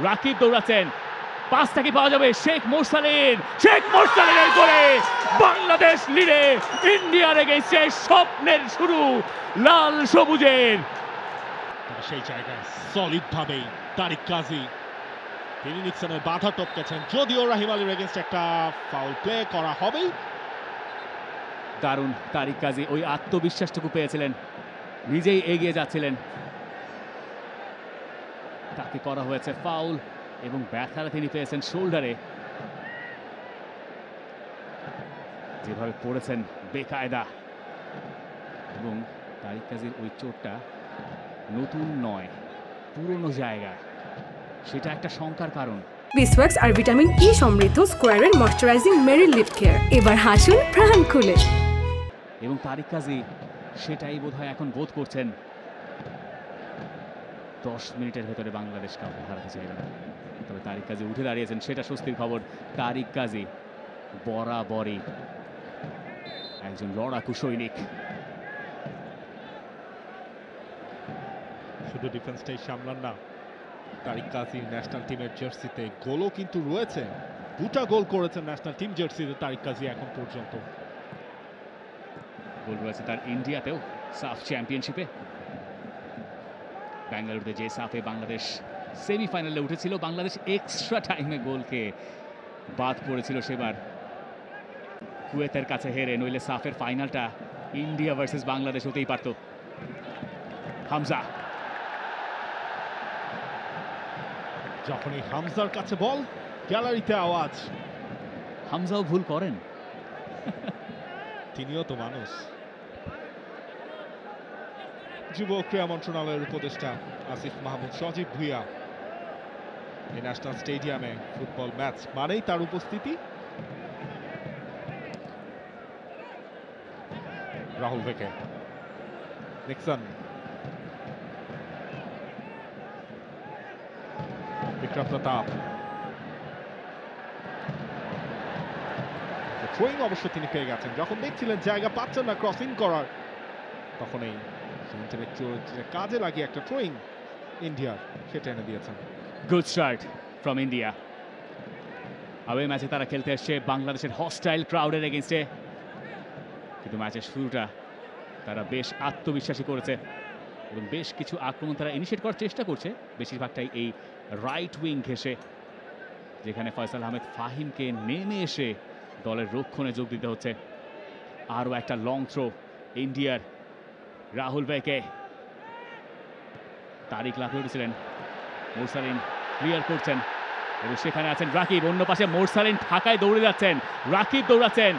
রাকিব দৌড়াচ্ছেন, পাসটা কি পাওয়া যাবে? শেখ মোরসালিন, শেখ মোরসালিনের গোলে বাংলাদেশ লিডে। ইন্ডিয়ার এগেইনস্টে স্বপ্নের শুরু লাল সবুজের। সেই জায়গায় সলিড ভাবেই তারিক কাজী, তিনি নিক্সনের বাধা টপকেছেন, যদিও রাহিম আলীর এগেইনস্টে একটা ফাউল প্লে করা হবেই। দারুণ, তারিক কাজী ওই আত্মবিশ্বাসটুকু পেয়েছিলেন, নিজেই এগিয়ে যাচ্ছিলেন, তাকে করা হয়েছে ফাউল এবং ব্যথাটা তিনি পেয়েছেন শোল্ডারে। যেভাবে পড়েছেন বেকায়দা, এবং তারিক কাজীর ওই চোটটা নতুন নয়, পুরনো জায়গায়, সেটা একটা শঙ্কার কারণ। বিসওয়াক্স আর ভিটামিন ই সমৃদ্ধ স্কোয়ারের ময়শ্চারাইজিং মেরিল লিপ কেয়ার, এবার হাসুন প্রাণ খুলে। এবং তারিক কাজী সেটাই বোধহয় এখন বোধ করছেন। 10 মিনিটের ভেতরে বাংলাদেশ কাউকে হারাতে চাইবে না, তবে তারিক কাজী উঠে দাঁড়িয়েছেন, সেটা স্বস্তির খবর। তারিক কাজী বরাবরই একজন লড়াকু সৈনিক। শুধু ডিফেন্সটাই সামলান না, তারিক কাজী ন্যাশনাল টিমের জার্সিতে গোলও কিন্তু রয়েছে, 2টা গোল করেছেন ন্যাশনাল টিম জার্সিতে তারিক কাজী এখন পর্যন্ত। গোল রয়েছে তার ইন্ডিয়াতেও, সাফ চ্যাম্পিয়নশিপে। বেঙ্গালুরুতে যে সাফে বাংলাদেশ সেমিফাইনালে উঠেছিল, বাংলাদেশ এক্সট্রা টাইমে গোলকে বাদ পড়েছিল সেবার, কুয়েতের কাছে হেরে, নইলে সাফের ফাইনালটা ইন্ডিয়া ভার্সেস বাংলাদেশ হতেই পারত। হামজা, যখনই হামজার কাছে বল, গ্যালারিতে আওয়াজ। হামজাও ভুল করেন, তিনিও তো মানুষ। যুব ক্রীড়া মন্ত্রণালয়ের উপদেষ্টা আসিফ মাহমুদ সজীব ভুইয়া, এই ন্যাশনাল স্টেডিয়ামে ফুটবল ম্যাচ মানেই তার উপস্থিতি। রাহুল ভেকে, নিক্সন, বিক্রম প্রতাপ, থ্রোয়িং অবশ্য তিনি পেয়ে গেছেন, যখন দেখছিলেন জায়গা পাচ্ছেন না ক্রসিং করার, তখন এই ইন্টেলেকচুয়াল কাজে লাগিয়ে একটা থ্রোয়িং ইন্ডিয়ার, সেটা এনে দিয়েছেন। Good start from India. Away ম্যাচে তারা খেলতে এসছে বাংলাদেশের হস্টাইল ক্রাউডের এগেইনস্টে, কিন্তু ম্যাচের শুরুটা তারা বেশ আত্মবিশ্বাসী করেছে এবং বেশ কিছু আক্রমণ তারা ইনিশিয়েট করার চেষ্টা করছে, বেশিরভাগটাই এই রাইট উইং ঘেঁষে, যেখানে ফয়সাল আহমেদ ফাহিমকে নেমে এসে দলের রক্ষণে যোগ দিতে হচ্ছে। আরও একটা লং থ্রো ইন্ডিয়ার, রাহুল ভেকে, তারিক লাফিয়ে উঠেছিলেন, মোরসালিন ক্লিয়ার করছেন এবং সেখানে আছেন রাকিব, অন্য পাশে মোরসালিন ঢাকায় দৌড়ে যাচ্ছেন, রাকিব দৌড়াচ্ছেন,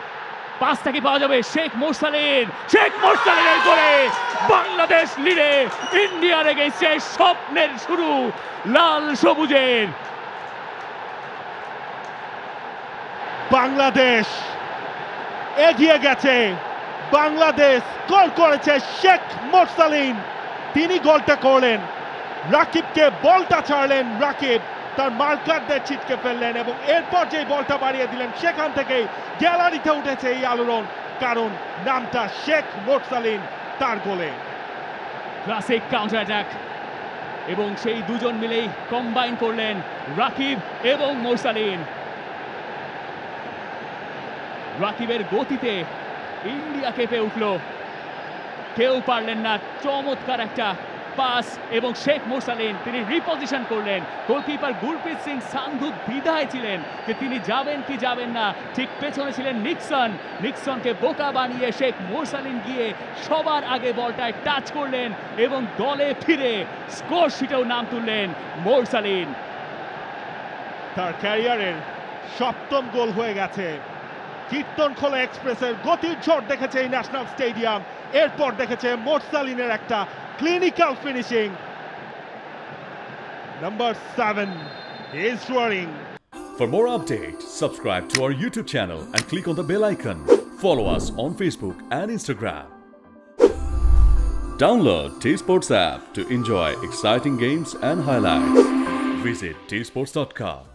পাসটা কি পাওয়া যাবে? শেখ মোরসালিন, শেখ মোরসালিনের গোলে বাংলাদেশ লিডে। ইন্ডিয়ার এগেইনস্টে স্বপ্নের শুরু লাল সবুজের। বাংলাদেশ এগিয়ে গেছে, বাংলাদেশ গোল করেছে শেখ মোরসালিন, তিনি গোলটা করলেন, রাকিবকে বলটা ছাড়লেন, রাকিব তার মার্কারদের ছিটকে ফেললেন এবং এরপর যে বলটা বাড়িয়ে দিলেন, সেখান থেকেই গ্যালারিতে উঠেছে এই আলোড়ন, কারণ নামটা শেখ মোরসালিন তার গোলে। ক্লাসিক কাউন্টার অ্যাটাক, এবং সেই দুজন মিলেই কম্বাইন করলেন রাকিব এবং মোরসালিন। রাকিবের গতিতে ইন্ডিয়া কেঁপে উঠল, কেউ পারলেন না। চমৎকার একটা পাস, এবং শেখ মোরসালিন তিনি রিপোজিশন করলেন। গোলকিপার গুরপ্রীত সিং সান্ধু দ্বিধায় ছিলেন যে তিনি যাবেন কি যাবেন না, ঠিক পেছনে ছিলেন নিক্সন, নিক্সনকে বোকা বানিয়ে শেখ মোরসালিন গিয়ে সবার আগে বলটায় টাচ করলেন এবং দলে ফিরে স্কোর শিটেও নাম তুললেন মোরসালিন। তার ক্যারিয়ারের 7ম গোল হয়ে গেছে। কীর্তনখোলা এক্সপ্রেসের গতির ঝড় দেখেছে এই ন্যাশনাল স্টেডিয়াম, এরপর দেখেছে মোরসালিনের একটা clinical finishing. Number 7 is roaring. For more updates, subscribe to our YouTube channel and click on the bell icon. Follow us on Facebook and Instagram. Download T-Sports app to enjoy exciting games and highlights. Visit tsports.com.